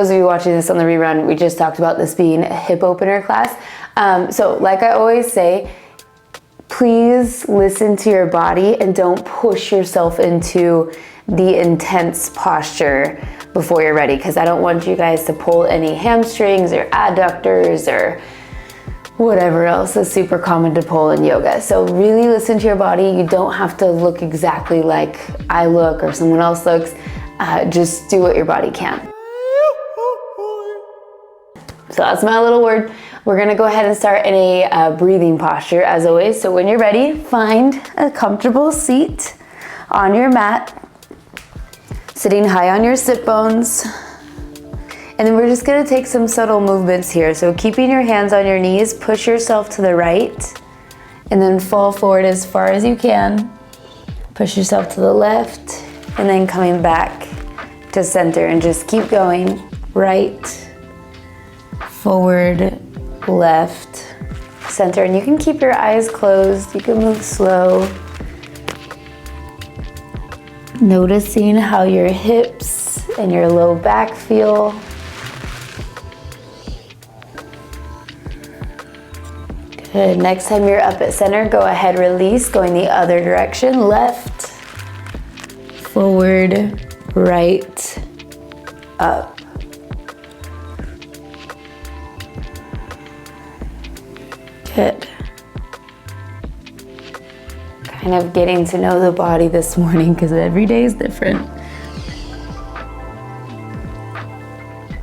Those of you watching this on the rerun, we just talked about this being a hip opener class. So like I always say, please listen to your body and don't push yourself into the intense posture before you're ready, because I don't want you guys to pull any hamstrings or adductors or whatever else is super common to pull in yoga. So really listen to your body. You don't have to look exactly like I look or someone else looks. Just do what your body can. So that's my little word. We're gonna go ahead and start in a breathing posture as always. So when you're ready, find a comfortable seat on your mat, sitting high on your sit bones. And then we're just gonna take some subtle movements here. So keeping your hands on your knees, push yourself to the right, and then fall forward as far as you can. Push yourself to the left, and then coming back to center, and just keep going. Right, forward, left, center. And you can keep your eyes closed, you can move slow. Noticing how your hips and your low back feel. Good. Next time you're up at center, go ahead, release, going the other direction. Left, forward, right, up. Good. Kind of getting to know the body this morning because every day is different.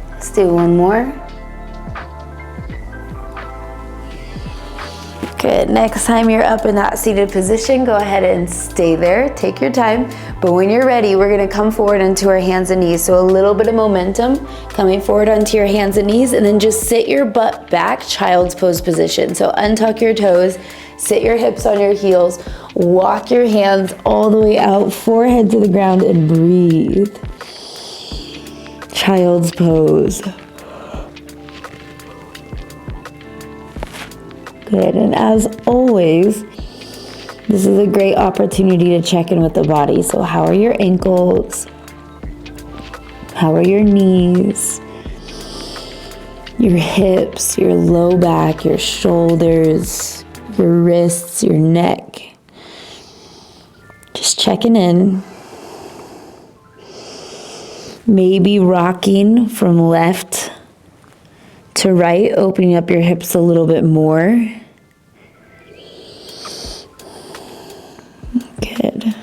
Let's do one more. Good. Next time you're up in that seated position, go ahead and stay there. Take your time. But when you're ready, we're going to come forward onto our hands and knees. So a little bit of momentum coming forward onto your hands and knees, and then just sit your butt back, child's pose position. So untuck your toes, sit your hips on your heels, walk your hands all the way out, forehead to the ground, and breathe. Child's pose. Good. And as always, this is a great opportunity to check in with the body. So how are your ankles? How are your knees? Your hips, your low back, your shoulders, your wrists, your neck. Just checking in. Maybe rocking from left to right, opening up your hips a little bit more. Good.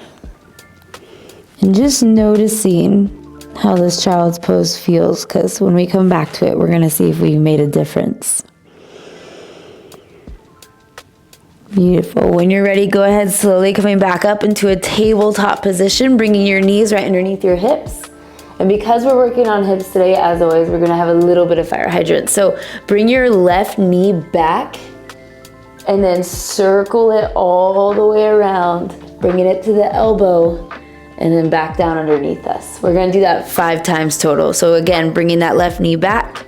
And just noticing how this child's pose feels, because when we come back to it, we're gonna see if we made a difference. Beautiful. When you're ready, go ahead, slowly coming back up into a tabletop position, bringing your knees right underneath your hips. And because we're working on hips today, as always, we're gonna have a little bit of fire hydrant. So bring your left knee back and then circle it all the way around, bringing it to the elbow and then back down underneath us. We're gonna do that 5 times total. So again, bringing that left knee back,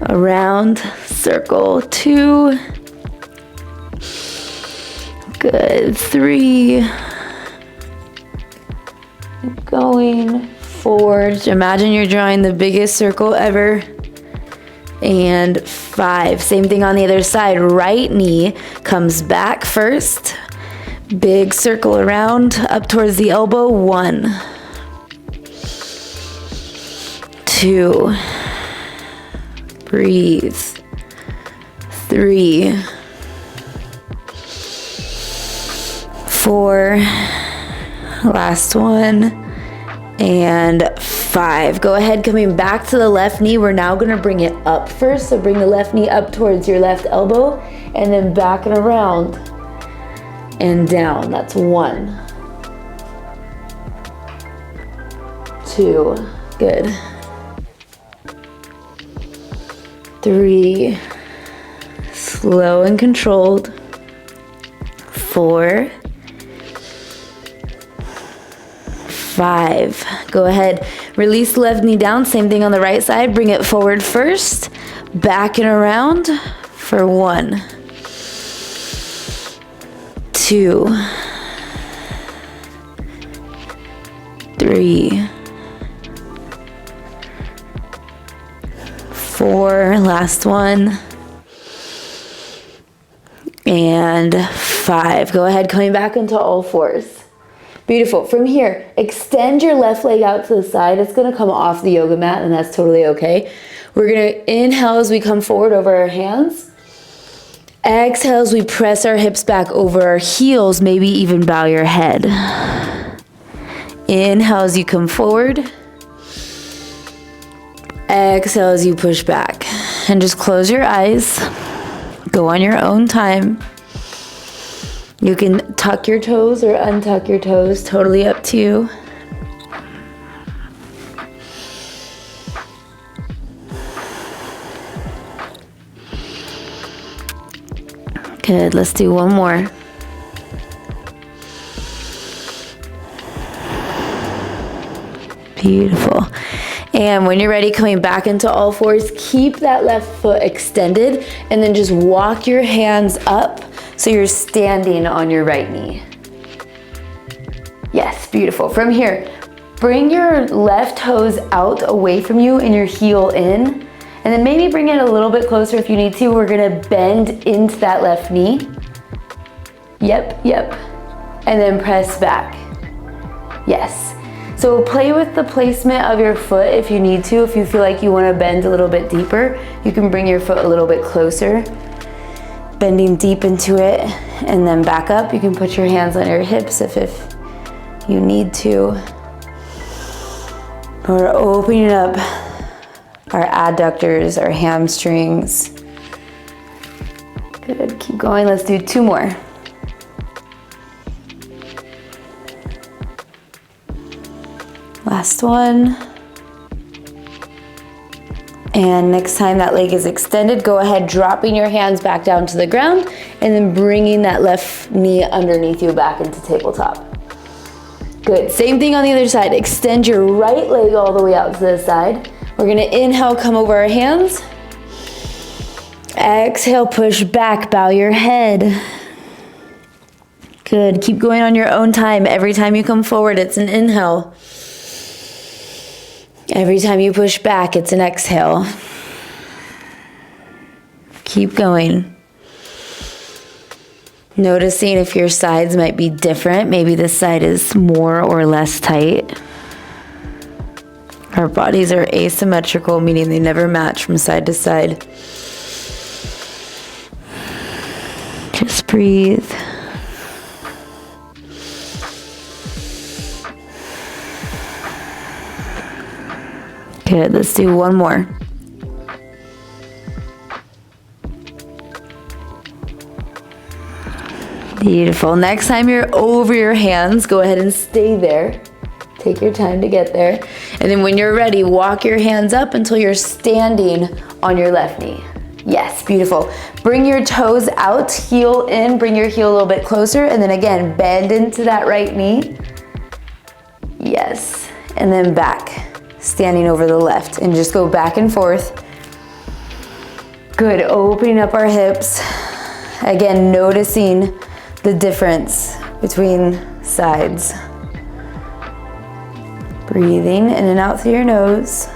around, circle, 2, good, 3, keep going. 4, imagine you're drawing the biggest circle ever, and 5, same thing on the other side. Right knee comes back first, big circle around up towards the elbow. 1, 2, breathe, 3, 4, last one, and 5. Go ahead, coming back to the left knee. We're now gonna bring it up first. So bring the left knee up towards your left elbow and then back and around and down. That's 1, 2, good. 3, slow and controlled. 4, 5. Go ahead, release the left knee down. Same thing on the right side. Bring it forward first, back and around for 1, 2, 3, 4, last one. And 5. Go ahead, coming back into all fours. Beautiful. From here, extend your left leg out to the side. It's going to come off the yoga mat, and that's totally okay. We're going to inhale as we come forward over our hands. Exhale as we press our hips back over our heels, maybe even bow your head. Inhale as you come forward. Exhale as you push back. And just close your eyes. Go on your own time. You can tuck your toes or untuck your toes, totally up to you. Good, let's do one more. Beautiful. And when you're ready, coming back into all fours, keep that left foot extended and then just walk your hands up so you're standing on your right knee. Yes, beautiful. From here, bring your left toes out away from you and your heel in. And then maybe bring it a little bit closer if you need to. We're gonna bend into that left knee. Yep. And then press back. Yes. So play with the placement of your foot if you need to. If you feel like you want to bend a little bit deeper, you can bring your foot a little bit closer, bending deep into it, and then back up. You can put your hands on your hips if you need to. We're opening up our adductors, our hamstrings. Good, keep going. Let's do 2 more. Last one. And next time that leg is extended, go ahead, dropping your hands back down to the ground and then bringing that left knee underneath you back into tabletop. Good, same thing on the other side. Extend your right leg all the way out to the side. We're gonna inhale, come over our hands. Exhale, push back, bow your head. Good, keep going on your own time. Every time you come forward, it's an inhale. Every time you push back, it's an exhale. Keep going. Noticing if your sides might be different. Maybe this side is more or less tight. Our bodies are asymmetrical, meaning they never match from side to side. Just breathe. Good, let's do one more. Beautiful. Next time you're over your hands, go ahead and stay there. Take your time to get there. And then when you're ready, walk your hands up until you're standing on your left knee. Yes, beautiful. Bring your toes out, heel in, bring your heel a little bit closer, and then again, bend into that right knee. Yes, and then back. Standing over the left, and just go back and forth. Good, opening up our hips. Again, noticing the difference between sides. Breathing in and out through your nose.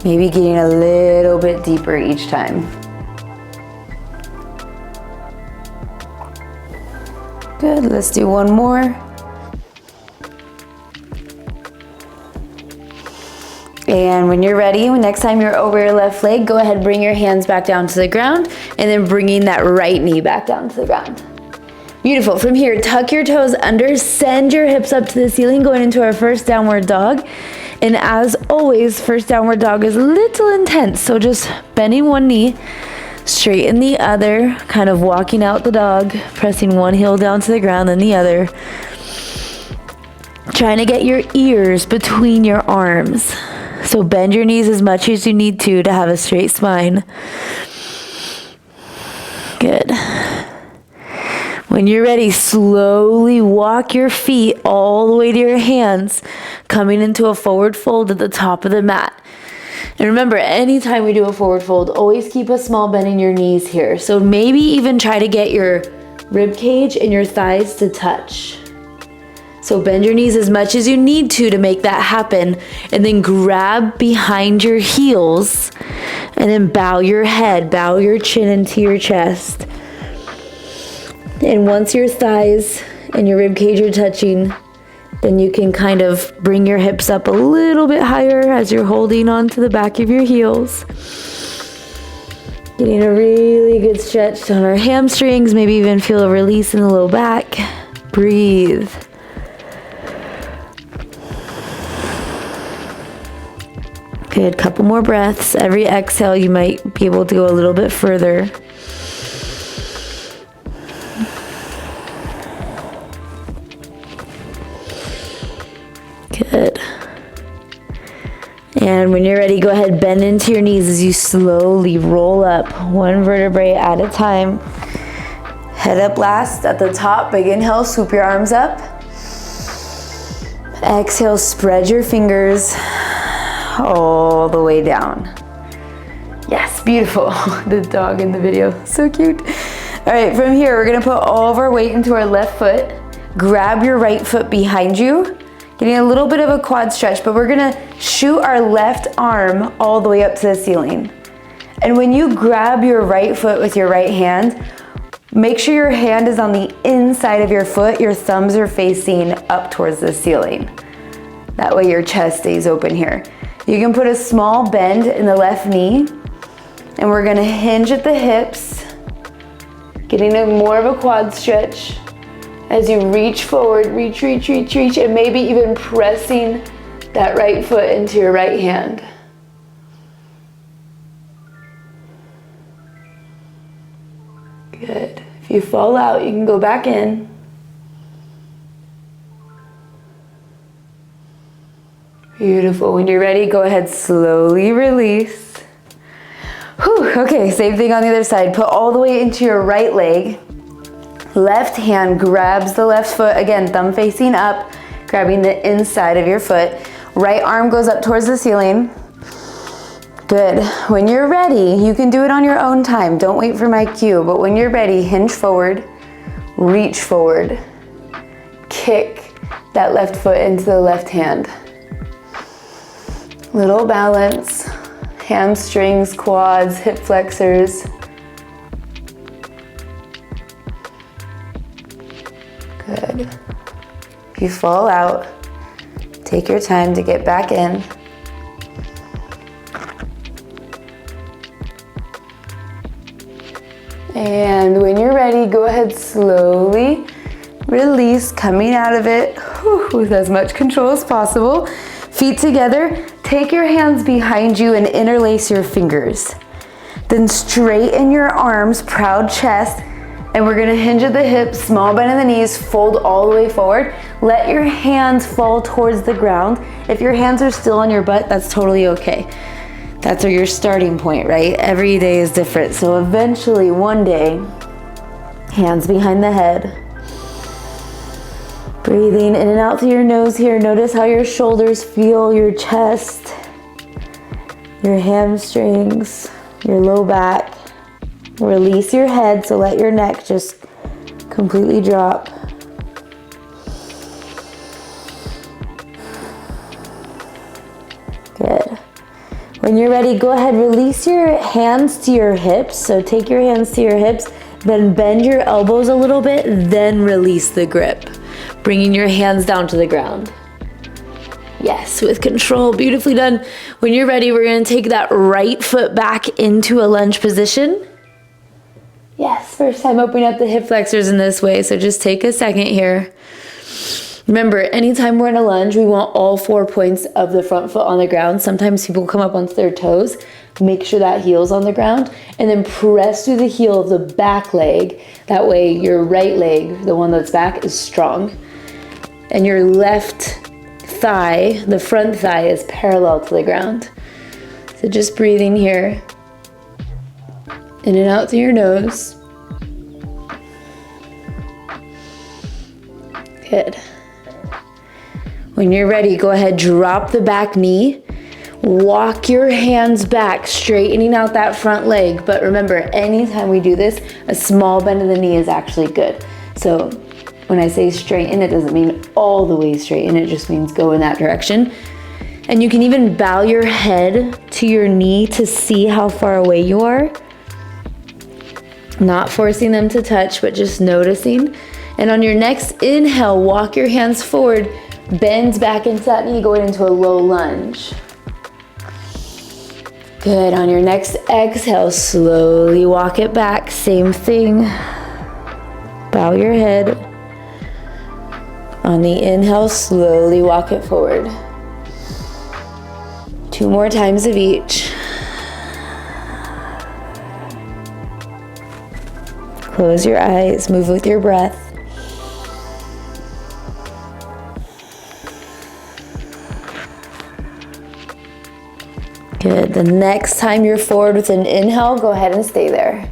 Maybe getting a little bit deeper each time. Good, let's do one more. And when you're ready, next time you're over your left leg, go ahead, bring your hands back down to the ground, and then bringing that right knee back down to the ground. Beautiful. From here, tuck your toes under, send your hips up to the ceiling, going into our first downward dog. And as always, first downward dog is a little intense, so just bending one knee, straighten the other, kind of walking out the dog, pressing one heel down to the ground, then the other. Trying to get your ears between your arms. So bend your knees as much as you need to have a straight spine. Good. When you're ready, slowly walk your feet all the way to your hands, coming into a forward fold at the top of the mat. And remember, anytime we do a forward fold, always keep a small bend in your knees here. So maybe even try to get your rib cage and your thighs to touch. So bend your knees as much as you need to make that happen, and then grab behind your heels and then bow your head, bow your chin into your chest. And once your thighs and your rib cage are touching, then you can kind of bring your hips up a little bit higher as you're holding on to the back of your heels. Getting a really good stretch on our hamstrings, maybe even feel a release in the low back. Breathe. Good, couple more breaths. Every exhale, you might be able to go a little bit further. Good. And when you're ready, go ahead, bend into your knees as you slowly roll up one vertebrae at a time. Head up last at the top. Big inhale, swoop your arms up. Exhale, spread your fingers all the way down. Yes, beautiful. The dog in the video, so cute. All right, from here, we're gonna put all of our weight into our left foot. Grab your right foot behind you, getting a little bit of a quad stretch, but we're gonna shoot our left arm all the way up to the ceiling. And when you grab your right foot with your right hand, make sure your hand is on the inside of your foot, your thumbs are facing up towards the ceiling. That way your chest stays open here. You can put a small bend in the left knee, and we're gonna hinge at the hips, getting a more of a quad stretch as you reach forward, reach, and maybe even pressing that right foot into your right hand. Good. If you fall out, you can go back in. Beautiful. When you're ready, go ahead, slowly release. Whew. Okay, same thing on the other side. Put all the way into your right leg. Left hand grabs the left foot, again, thumb facing up, grabbing the inside of your foot. Right arm goes up towards the ceiling. Good. When you're ready, you can do it on your own time. Don't wait for my cue, but when you're ready, hinge forward, reach forward, kick that left foot into the left hand. Little balance, hamstrings, quads, hip flexors. Good. If you fall out, take your time to get back in. And when you're ready, go ahead, slowly release, coming out of it with as much control as possible. Feet together, take your hands behind you and interlace your fingers. Then straighten your arms, proud chest, and we're gonna hinge at the hips, small bend in the knees, fold all the way forward. Let your hands fall towards the ground. If your hands are still on your butt, that's totally okay. That's your starting point, right? Every day is different. So eventually, one day, hands behind the head. Breathing in and out through your nose here. Notice how your shoulders feel, your chest, your hamstrings, your low back. Release your head, so let your neck just completely drop. Good. When you're ready, go ahead, release your hands to your hips. So take your hands to your hips, then bend your elbows a little bit, then release the grip, bringing your hands down to the ground. Yes, with control, beautifully done. When you're ready, we're gonna take that right foot back into a lunge position. Yes, first time opening up the hip flexors in this way, so just take a second here. Remember, anytime we're in a lunge, we want all 4 points of the front foot on the ground. Sometimes people come up onto their toes. Make sure that heel's on the ground, and then press through the heel of the back leg. That way your right leg, the one that's back, is strong. And your left thigh, the front thigh, is parallel to the ground. So just breathing here. In and out through your nose. Good. When you're ready, go ahead, drop the back knee. Walk your hands back, straightening out that front leg. But remember, anytime we do this, a small bend in the knee is actually good. So When I say straighten, it doesn't mean all the way straighten, it just means go in that direction. And you can even bow your head to your knee to see how far away you are. Not forcing them to touch, but just noticing. And on your next inhale, walk your hands forward, bend back into that knee, going into a low lunge. Good, on your next exhale, slowly walk it back, same thing. Bow your head. On the inhale, slowly walk it forward. 2 more times of each. Close your eyes, move with your breath. Good, the next time you're forward with an inhale, go ahead and stay there.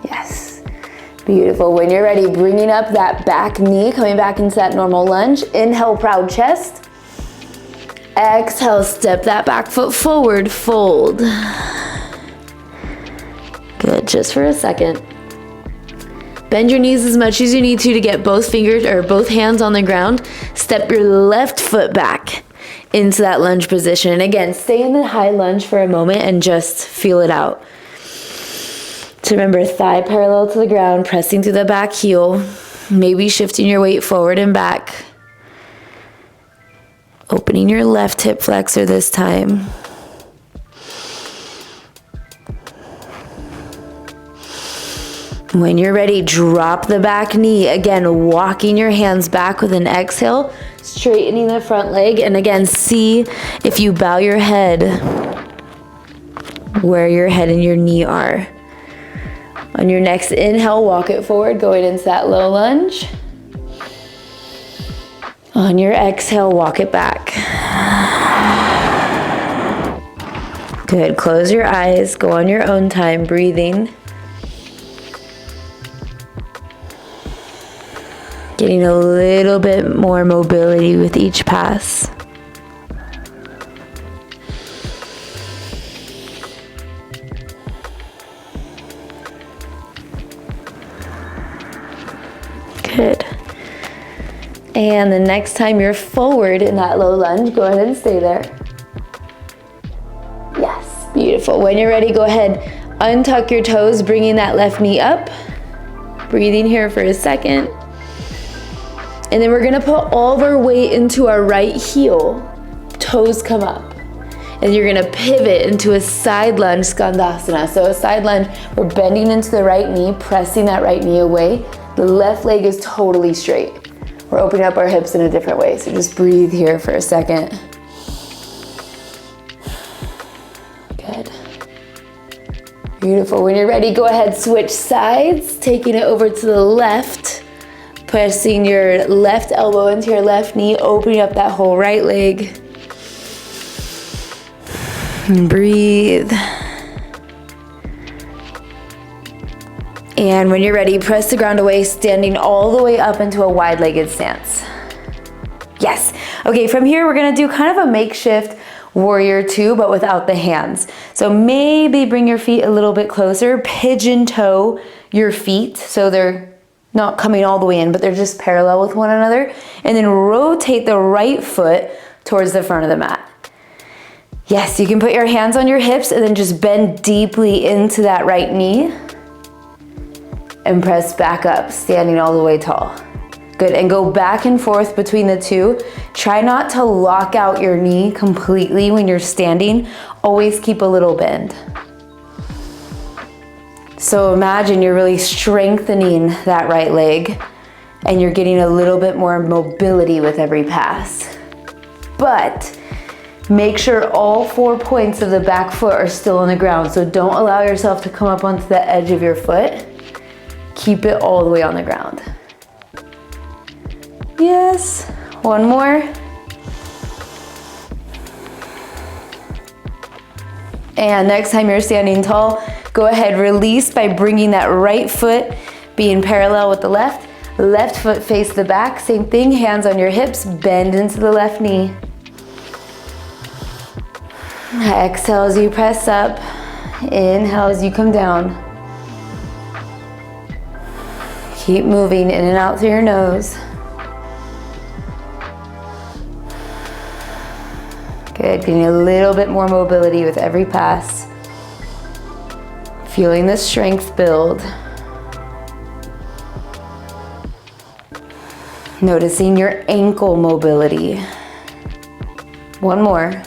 Yes, beautiful. When you're ready, bringing up that back knee, coming back into that normal lunge. Inhale, proud chest. Exhale, step that back foot forward, fold. Good, just for a second. Bend your knees as much as you need to get both fingers or both hands on the ground. Step your left foot back into that lunge position. And again, stay in the high lunge for a moment and just feel it out. So remember, thigh parallel to the ground, pressing through the back heel, maybe shifting your weight forward and back. Opening your left hip flexor this time. When you're ready, drop the back knee. Again, walking your hands back with an exhale, straightening the front leg. And again, see if you bow your head where your head and your knee are. On your next inhale, walk it forward, going into that low lunge. On your exhale, walk it back. Good, close your eyes, go on your own time, breathing. Getting a little bit more mobility with each pass. Good. And the next time you're forward in that low lunge, go ahead and stay there. Yes, beautiful. When you're ready, go ahead, untuck your toes, bringing that left knee up. Breathing here for a second. And then we're gonna put all of our weight into our right heel. Toes come up. And you're gonna pivot into a side lunge skandasana. So a side lunge, we're bending into the right knee, pressing that right knee away. The left leg is totally straight. We're opening up our hips in a different way. So just breathe here for a second. Good. Beautiful. When you're ready, go ahead, switch sides, taking it over to the left. Pressing your left elbow into your left knee, opening up that whole right leg. And breathe. And when you're ready, press the ground away, standing all the way up into a wide-legged stance. Yes. Okay, from here, we're gonna do kind of a makeshift warrior two, but without the hands. So maybe bring your feet a little bit closer, pigeon toe your feet so they're not coming all the way in, but they're just parallel with one another. And then rotate the right foot towards the front of the mat. Yes, you can put your hands on your hips and then just bend deeply into that right knee. And press back up, standing all the way tall. Good, and go back and forth between the two. Try not to lock out your knee completely when you're standing. Always keep a little bend. So imagine you're really strengthening that right leg and you're getting a little bit more mobility with every pass. But make sure all 4 points of the back foot are still on the ground. So don't allow yourself to come up onto the edge of your foot. Keep it all the way on the ground. Yes, one more. And next time you're standing tall, go ahead, release by bringing that right foot being parallel with the left. Left foot face the back, same thing, hands on your hips, bend into the left knee. Exhale as you press up, inhale as you come down. Keep moving in and out through your nose. Good, getting a little bit more mobility with every pass. Feeling the strength build. Noticing your ankle mobility. One more.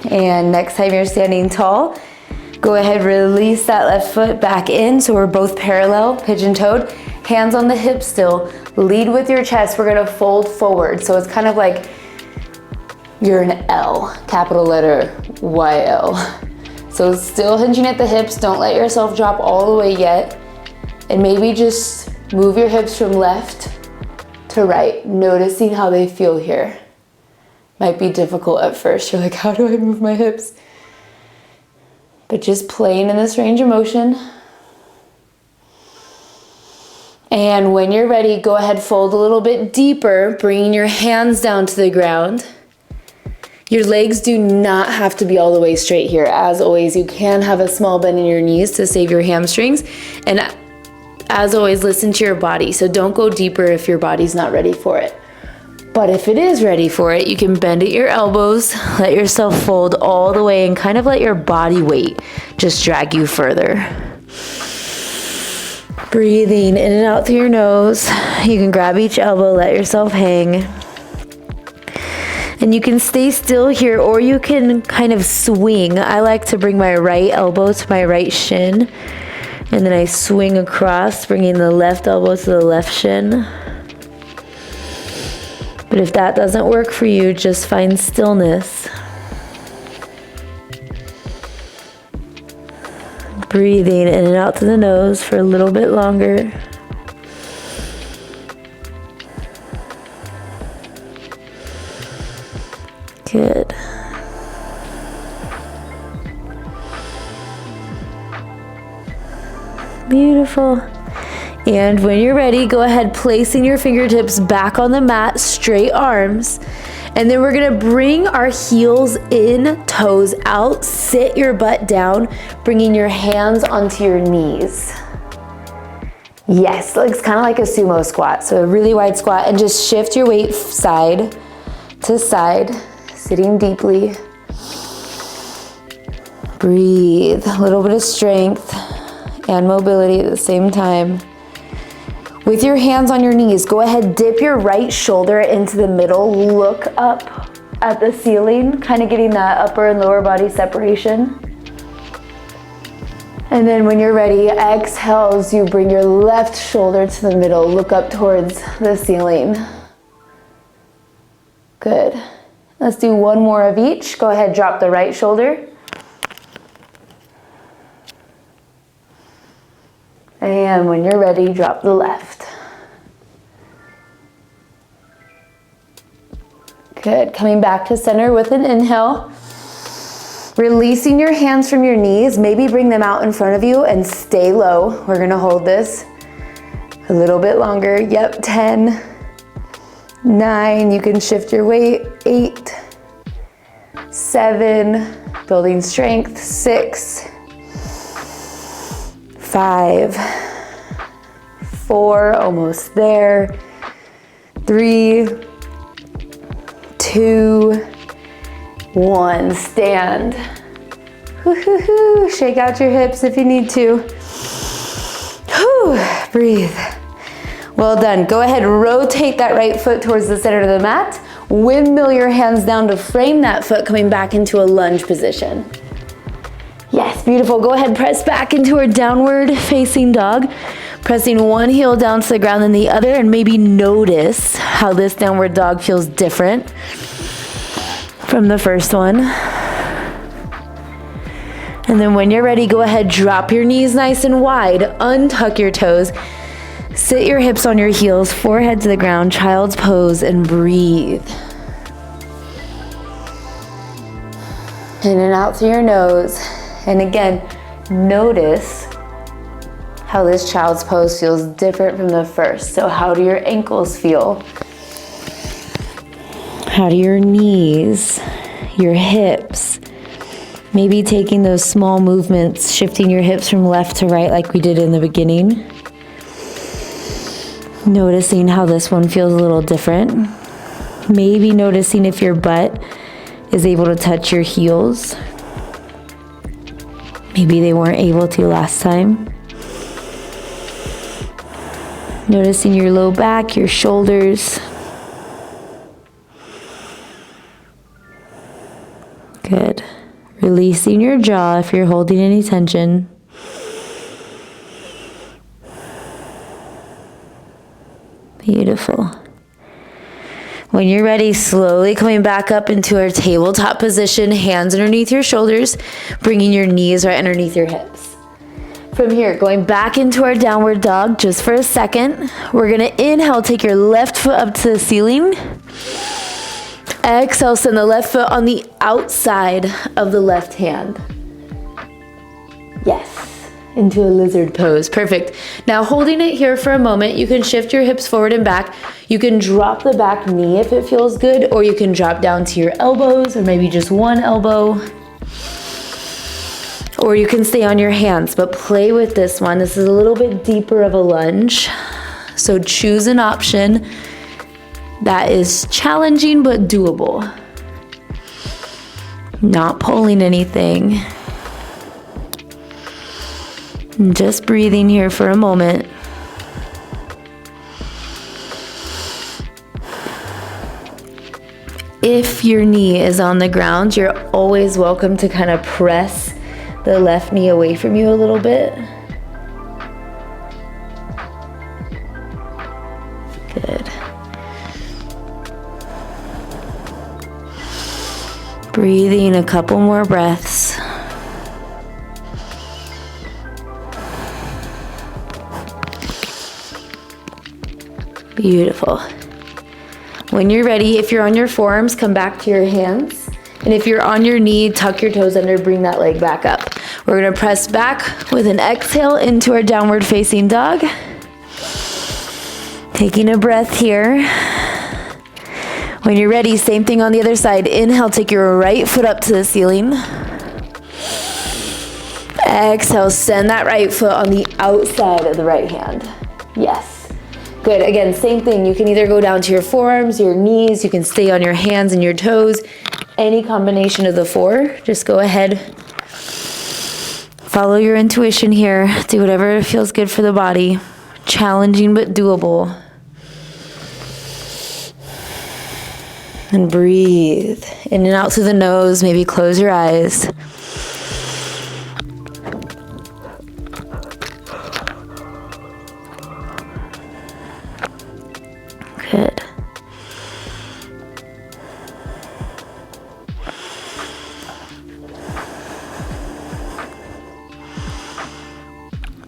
And next time you're standing tall, go ahead, release that left foot back in so we're both parallel, pigeon-toed. Hands on the hips still. Lead with your chest. We're gonna fold forward. So it's kind of like you're an L, capital letter YL. So still hinging at the hips. Don't let yourself drop all the way yet. And maybe just move your hips from left to right, noticing how they feel here. Might be difficult at first. You're like, how do I move my hips? But just playing in this range of motion. And when you're ready, go ahead, fold a little bit deeper, bringing your hands down to the ground. Your legs do not have to be all the way straight here. As always, you can have a small bend in your knees to save your hamstrings. And as always, listen to your body. So don't go deeper if your body's not ready for it. But if it is ready for it, you can bend at your elbows, let yourself fold all the way and kind of let your body weight just drag you further. Breathing in and out through your nose. You can grab each elbow, let yourself hang. And you can stay still here, or you can kind of swing. I like to bring my right elbow to my right shin, and then I swing across, bringing the left elbow to the left shin. But if that doesn't work for you, just find stillness. Breathing in and out to the nose for a little bit longer. Good. Beautiful. And when you're ready, go ahead, placing your fingertips back on the mat, straight arms. And then we're gonna bring our heels in, toes out, sit your butt down, bringing your hands onto your knees. Yes, looks kind of like a sumo squat. So a really wide squat, and just shift your weight side to side, sitting deeply. Breathe, a little bit of strength and mobility at the same time. With your hands on your knees, go ahead, dip your right shoulder into the middle, look up at the ceiling, kind of getting that upper and lower body separation. And then when you're ready, exhale as you bring your left shoulder to the middle, look up towards the ceiling. Good. Let's do one more of each. Go ahead, drop the right shoulder. And when you're ready, drop the left. Good, coming back to center with an inhale. Releasing your hands from your knees, maybe bring them out in front of you and stay low. We're gonna hold this a little bit longer. Yep, 10, 9, you can shift your weight, 8, 7, building strength, 6, 5, 4, almost there, 3, 2, 1, stand. Woo-hoo-hoo. Shake out your hips if you need to. Whew. Breathe. Well done. Go ahead, rotate that right foot towards the center of the mat. Windmill your hands down to frame that foot, coming back into a lunge position. Yes, beautiful. Go ahead, press back into our downward facing dog. Pressing one heel down to the ground and the other, and maybe notice how this downward dog feels different from the first one. And then when you're ready, go ahead, drop your knees nice and wide, untuck your toes, sit your hips on your heels, forehead to the ground, child's pose, and breathe. In and out through your nose. And again, notice how this child's pose feels different from the first. So how do your ankles feel? How do your knees, your hips, Maybe taking those small movements, shifting your hips from left to right like we did in the beginning. Noticing how this one feels a little different. Maybe noticing if your butt is able to touch your heels. Maybe they weren't able to last time. Noticing your low back, your shoulders. Good. Releasing your jaw if you're holding any tension. Beautiful. When you're ready, slowly coming back up into our tabletop position, hands underneath your shoulders, bringing your knees right underneath your hips. From here, going back into our downward dog just for a second. We're gonna inhale, take your left foot up to the ceiling. Exhale, send the left foot on the outside of the left hand. Yes, into a lizard pose, perfect. Now holding it here for a moment, you can shift your hips forward and back. You can drop the back knee if it feels good, or you can drop down to your elbows, or maybe just one elbow. Or you can stay on your hands, but play with this one. This is a little bit deeper of a lunge. So choose an option that is challenging but doable. Not pulling anything. Just breathing here for a moment. If your knee is on the ground, you're always welcome to kind of press the left knee away from you a little bit. Good. Breathing a couple more breaths. Beautiful. When you're ready, if you're on your forearms, come back to your hands. And if you're on your knee, tuck your toes under, bring that leg back up. We're gonna press back with an exhale into our downward facing dog. Taking a breath here. When you're ready, same thing on the other side. Inhale, take your right foot up to the ceiling. Exhale, send that right foot on the outside of the right hand. Yes. Good, again, same thing. You can either go down to your forearms, your knees, you can stay on your hands and your toes. Any combination of the four, just go ahead. Follow your intuition here. Do whatever feels good for the body. Challenging but doable. And breathe in and out through the nose. Maybe close your eyes. Good.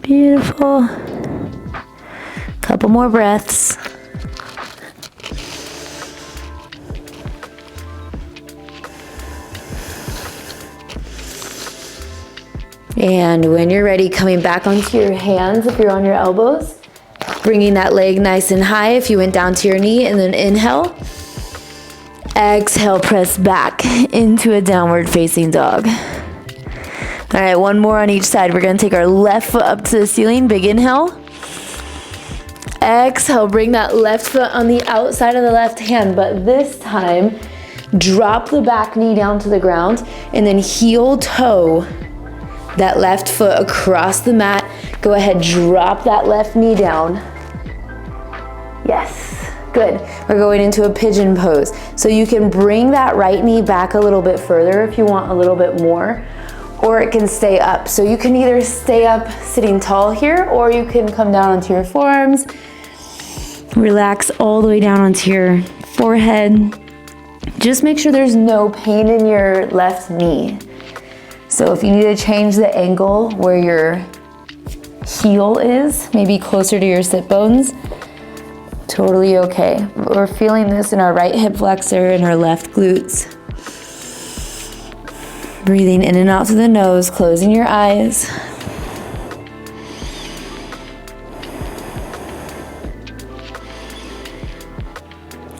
Beautiful. Couple more breaths. And when you're ready, coming back onto your hands if you're on your elbows. Bringing that leg nice and high if you went down to your knee, and then inhale. Exhale, press back into a downward facing dog. All right, one more on each side. We're gonna take our left foot up to the ceiling, big inhale. Exhale, bring that left foot on the outside of the left hand, but this time, drop the back knee down to the ground, and then heel toe that left foot across the mat. Go ahead, drop that left knee down. Yes, good. We're going into a pigeon pose. So you can bring that right knee back a little bit further if you want a little bit more, or it can stay up. So you can either stay up sitting tall here, or you can come down onto your forearms. Relax all the way down onto your forehead. Just make sure there's no pain in your left knee. So if you need to change the angle where your heel is, maybe closer to your sit bones, totally okay. We're feeling this in our right hip flexor and our left glutes. Breathing in and out through the nose, closing your eyes.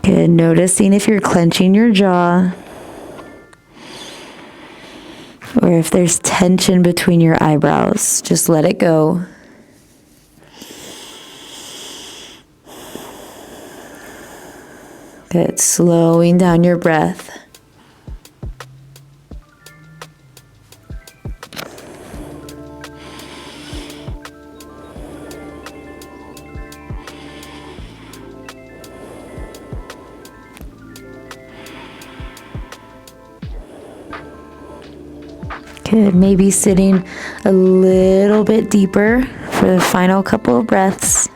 Good, noticing if you're clenching your jaw, or Or if there's tension between your eyebrows, just let it go. Good, slowing down your breath. Good, maybe sitting a little bit deeper for the final couple of breaths.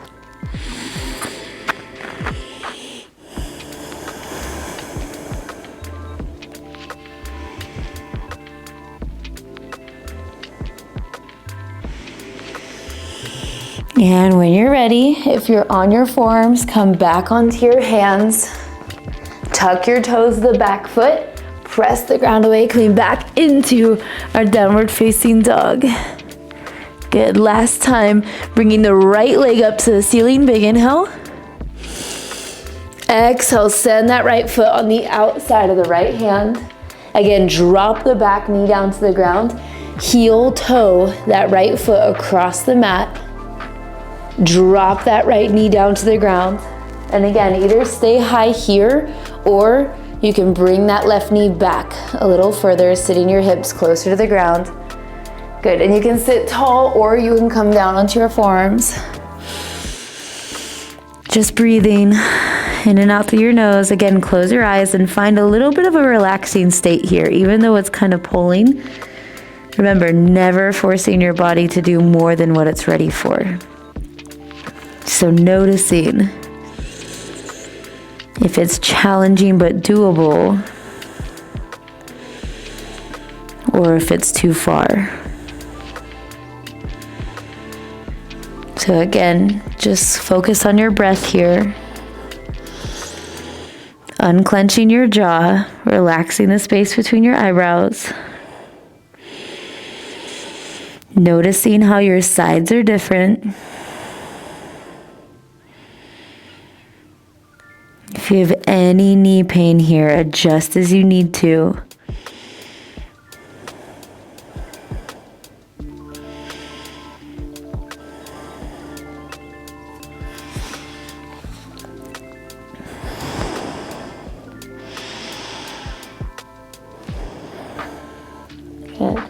And when you're ready, if you're on your forearms, come back onto your hands. Tuck your toes to the back foot. Press the ground away, coming back into our downward facing dog. Good, last time, bringing the right leg up to the ceiling, big inhale. Exhale, send that right foot on the outside of the right hand. Again, drop the back knee down to the ground. Heel toe that right foot across the mat. Drop that right knee down to the ground. And again, either stay high here or you can bring that left knee back a little further, sitting your hips closer to the ground. Good, and you can sit tall or you can come down onto your forearms. Just breathing in and out through your nose. Again, close your eyes and find a little bit of a relaxing state here, even though it's kind of pulling. Remember, never forcing your body to do more than what it's ready for. So noticing if it's challenging but doable, or if it's too far. So again, just focus on your breath here. Unclenching your jaw, relaxing the space between your eyebrows. Noticing how your sides are different. If you have any knee pain here, adjust as you need to. Good.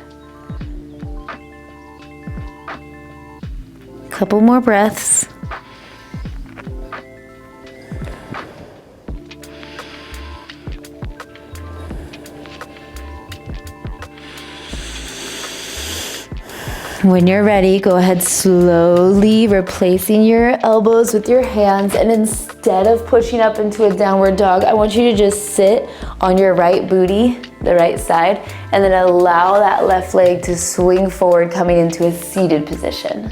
Couple more breaths. When you're ready, go ahead slowly replacing your elbows with your hands, and instead of pushing up into a downward dog, I want you to just sit on your right booty, the right side, and then allow that left leg to swing forward, coming into a seated position.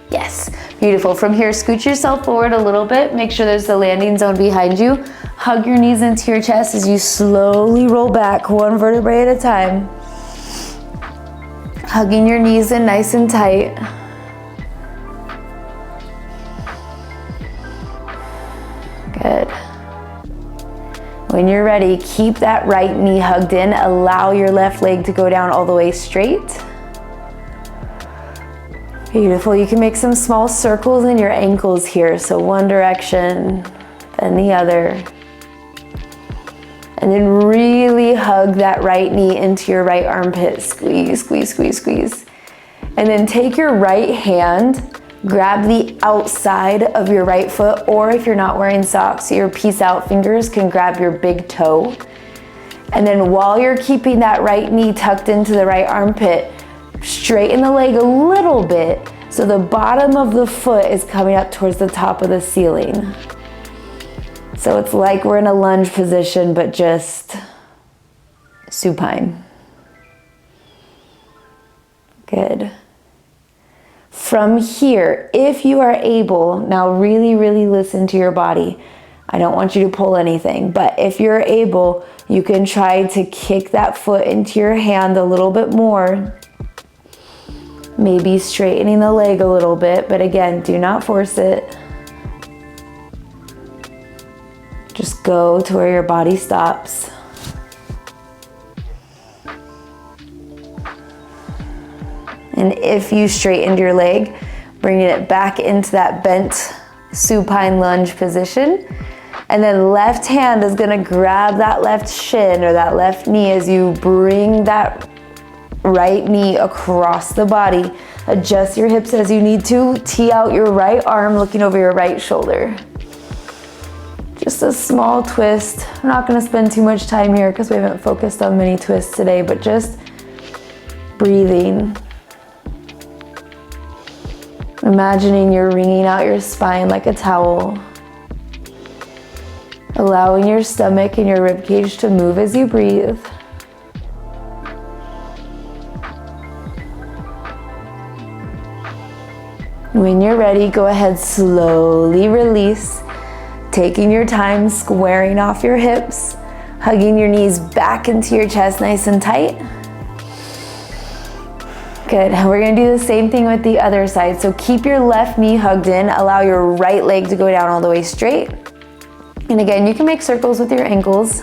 Yes, beautiful. From here, scoot yourself forward a little bit. Make sure there's a landing zone behind you. Hug your knees into your chest as you slowly roll back, one vertebrae at a time. Hugging your knees in nice and tight. Good. When you're ready, keep that right knee hugged in. Allow your left leg to go down all the way straight. Beautiful. You can make some small circles in your ankles here. So one direction, then the other. And then really hug that right knee into your right armpit. Squeeze, squeeze, squeeze, squeeze. And then take your right hand, grab the outside of your right foot, or if you're not wearing socks, your peace out fingers can grab your big toe. And then while you're keeping that right knee tucked into the right armpit, straighten the leg a little bit so the bottom of the foot is coming up towards the top of the ceiling. So it's like we're in a lunge position, but just supine. Good. From here, if you are able, now really, really listen to your body. I don't want you to pull anything, but if you're able, you can try to kick that foot into your hand a little bit more. Maybe straightening the leg a little bit, but again, do not force it. Just go to where your body stops. And if you straightened your leg, bringing it back into that bent supine lunge position. And then left hand is gonna grab that left shin or that left knee as you bring that right knee across the body. Adjust your hips as you need to. Tee out your right arm, looking over your right shoulder. Just a small twist. I'm not gonna spend too much time here because we haven't focused on many twists today, but just breathing. Imagining you're wringing out your spine like a towel. Allowing your stomach and your rib cage to move as you breathe. When you're ready, go ahead, slowly release. Taking your time, squaring off your hips, hugging your knees back into your chest nice and tight. Good, we're gonna do the same thing with the other side. So keep your left knee hugged in, allow your right leg to go down all the way straight. And again, you can make circles with your ankles.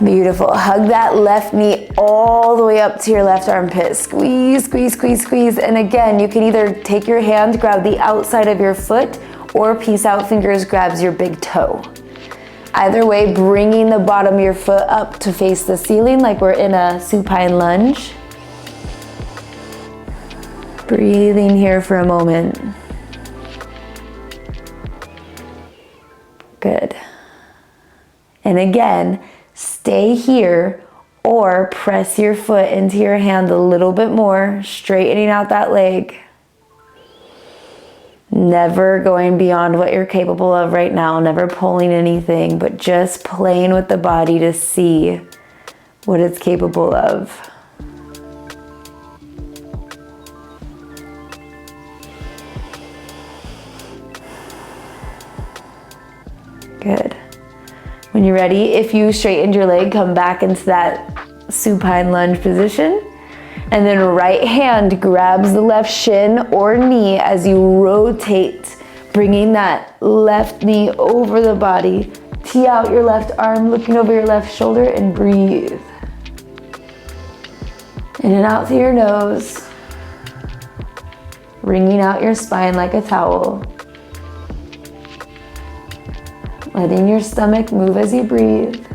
Beautiful, hug that left knee all the way up to your left armpit. Squeeze, squeeze, squeeze, squeeze. And again, you can either take your hand, grab the outside of your foot, or peace out fingers grabs your big toe. Either way, bringing the bottom of your foot up to face the ceiling like we're in a supine lunge. Breathing here for a moment. Good. And again, stay here or press your foot into your hand a little bit more, straightening out that leg. Never going beyond what you're capable of right now, never pulling anything, but just playing with the body to see what it's capable of. Good. When you're ready, if you straightened your leg, come back into that supine lunge position. And then right hand grabs the left shin or knee as you rotate, bringing that left knee over the body. Tee out your left arm, looking over your left shoulder, and breathe. In and out through your nose. Wringing out your spine like a towel. Letting your stomach move as you breathe.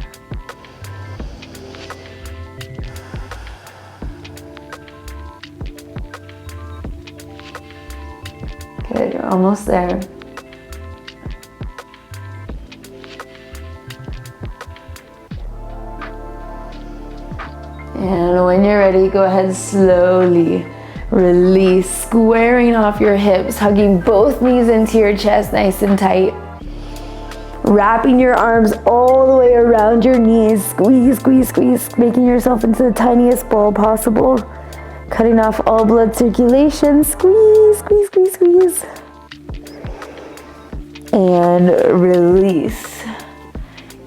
Good, you're almost there. And when you're ready, go ahead, slowly release, squaring off your hips, hugging both knees into your chest nice and tight. Wrapping your arms all the way around your knees, squeeze, squeeze, squeeze, making yourself into the tiniest ball possible. Cutting off all blood circulation, squeeze, squeeze, squeeze, squeeze. And release.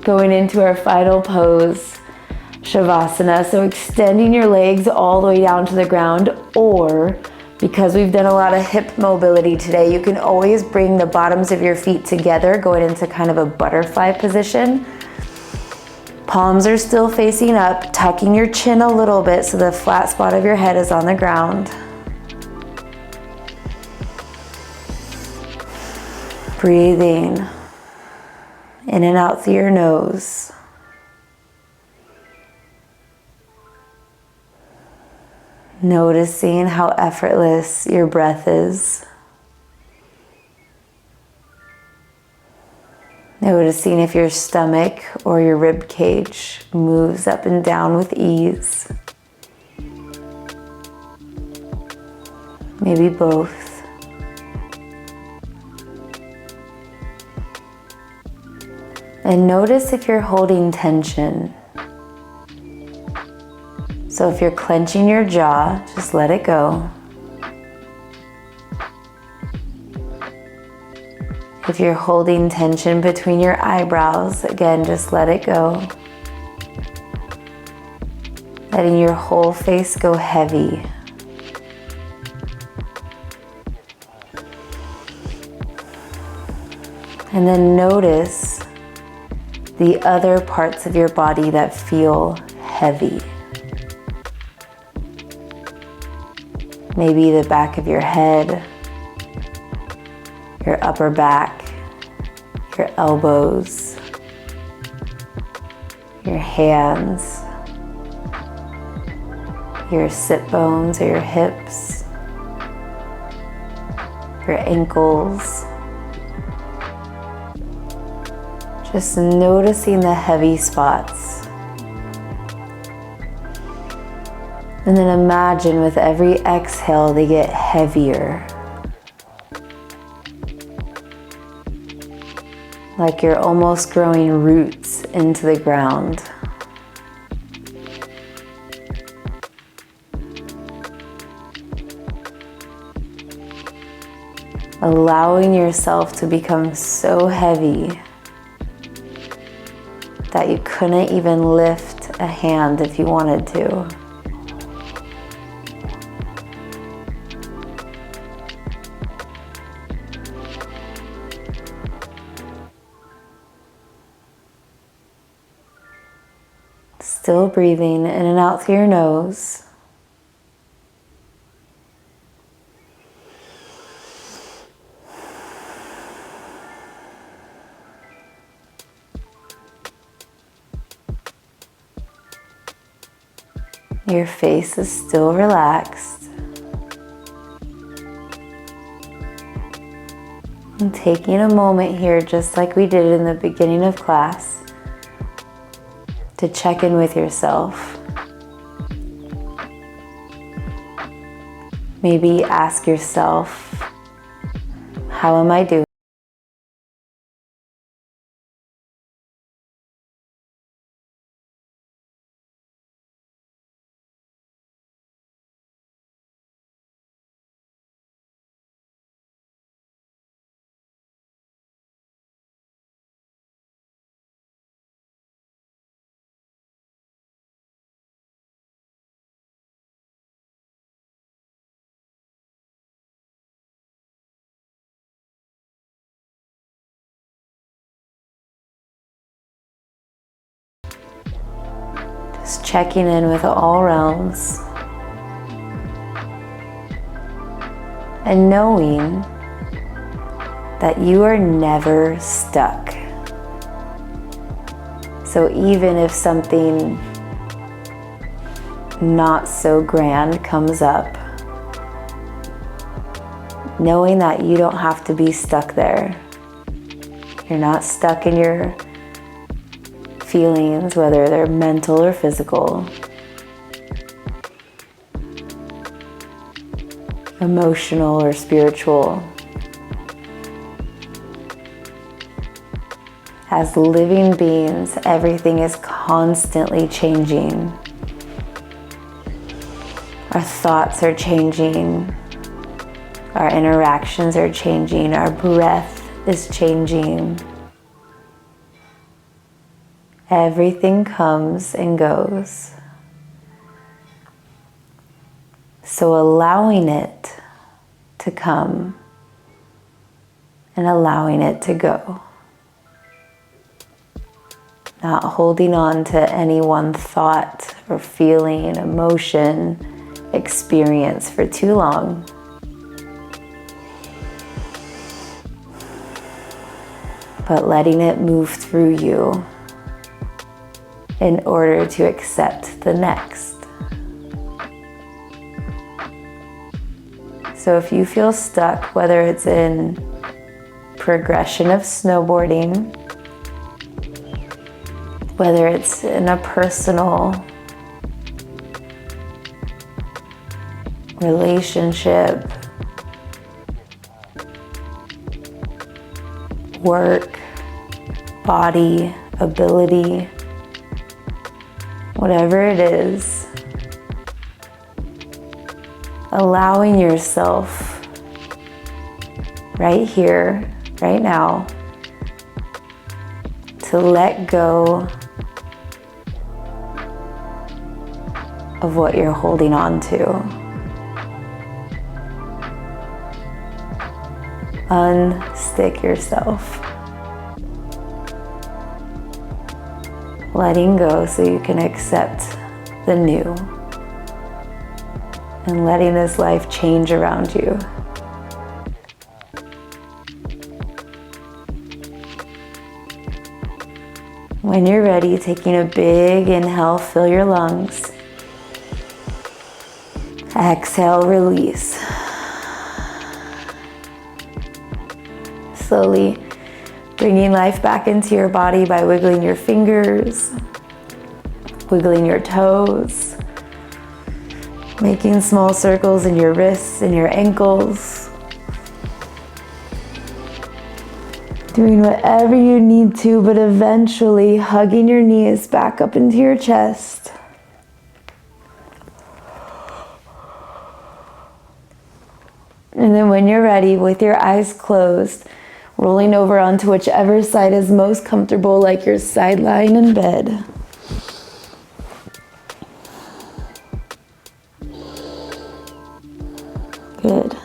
Going into our final pose, Shavasana. So extending your legs all the way down to the ground, or because we've done a lot of hip mobility today, you can always bring the bottoms of your feet together, going into kind of a butterfly position. Palms are still facing up, tucking your chin a little bit so the flat spot of your head is on the ground. Breathing in and out through your nose. Noticing how effortless your breath is. Noticing if your stomach or your rib cage moves up and down with ease. Maybe both. And notice if you're holding tension. So if you're clenching your jaw, just let it go. If you're holding tension between your eyebrows, again, just let it go. Letting your whole face go heavy. And then notice the other parts of your body that feel heavy. Maybe the back of your head, your upper back, your elbows, your hands, your sit bones or your hips, your ankles. Just noticing the heavy spots. And then imagine with every exhale they get heavier. Like you're almost growing roots into the ground. Allowing yourself to become so heavy that you couldn't even lift a hand if you wanted to. Still breathing in and out through your nose. Your face is still relaxed. And taking a moment here, just like we did in the beginning of class, to check in with yourself. Maybe ask yourself, how am I doing? Just checking in with all realms and knowing that you are never stuck. So even if something not so grand comes up, knowing that you don't have to be stuck there. You're not stuck in your feelings, whether they're mental or physical, emotional or spiritual. As living beings, everything is constantly changing. Our thoughts are changing, our interactions are changing, our breath is changing. Everything comes and goes. So allowing it to come and allowing it to go. Not holding on to any one thought or feeling, emotion, experience for too long. But letting it move through you in order to accept the next. So if you feel stuck, whether it's in progression of snowboarding, whether it's in a personal relationship, work, body, ability, whatever it is, allowing yourself right here, right now, to let go of what you're holding on to. Unstick yourself. Letting go so you can accept the new. and letting this life change around you. When you're ready, taking a big inhale, fill your lungs. Exhale, release. Slowly bringing life back into your body by wiggling your fingers, wiggling your toes, making small circles in your wrists and your ankles. Doing whatever you need to, but eventually hugging your knees back up into your chest. And then when you're ready, with your eyes closed, rolling over onto whichever side is most comfortable, like your side lying in bed. Good.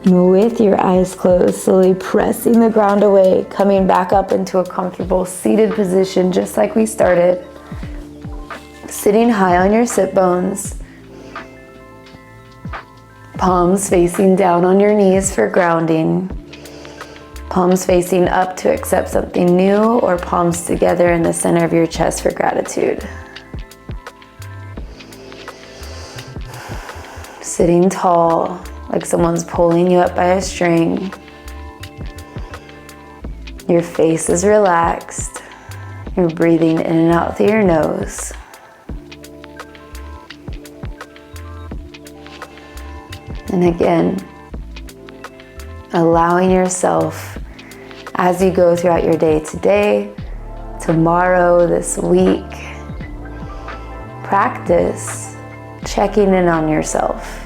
And with your eyes closed, slowly pressing the ground away, coming back up into a comfortable seated position, just like we started. Sitting high on your sit bones. Palms facing down on your knees for grounding. Palms facing up to accept something new, or palms together in the center of your chest for gratitude. Sitting tall, like someone's pulling you up by a string. Your face is relaxed. You're breathing in and out through your nose. And again, allowing yourself, as you go throughout your day today, tomorrow, this week, practice checking in on yourself.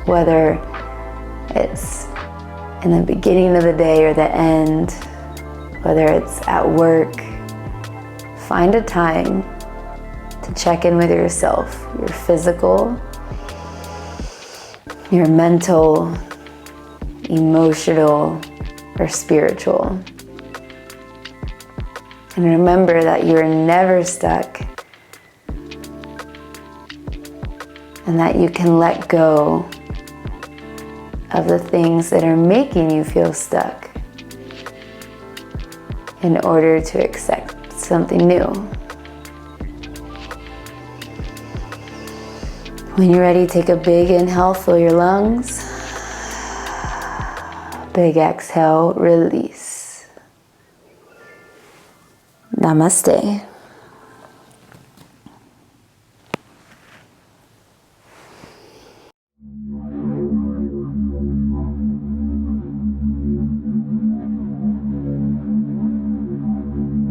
Whether it's in the beginning of the day or the end, whether it's at work, find a time to check in with yourself, your physical, your mental, emotional, or spiritual. And remember that you're never stuck, and that you can let go of the things that are making you feel stuck in order to accept something new. When you're ready, take a big inhale, fill your lungs. Big exhale, release. Namaste.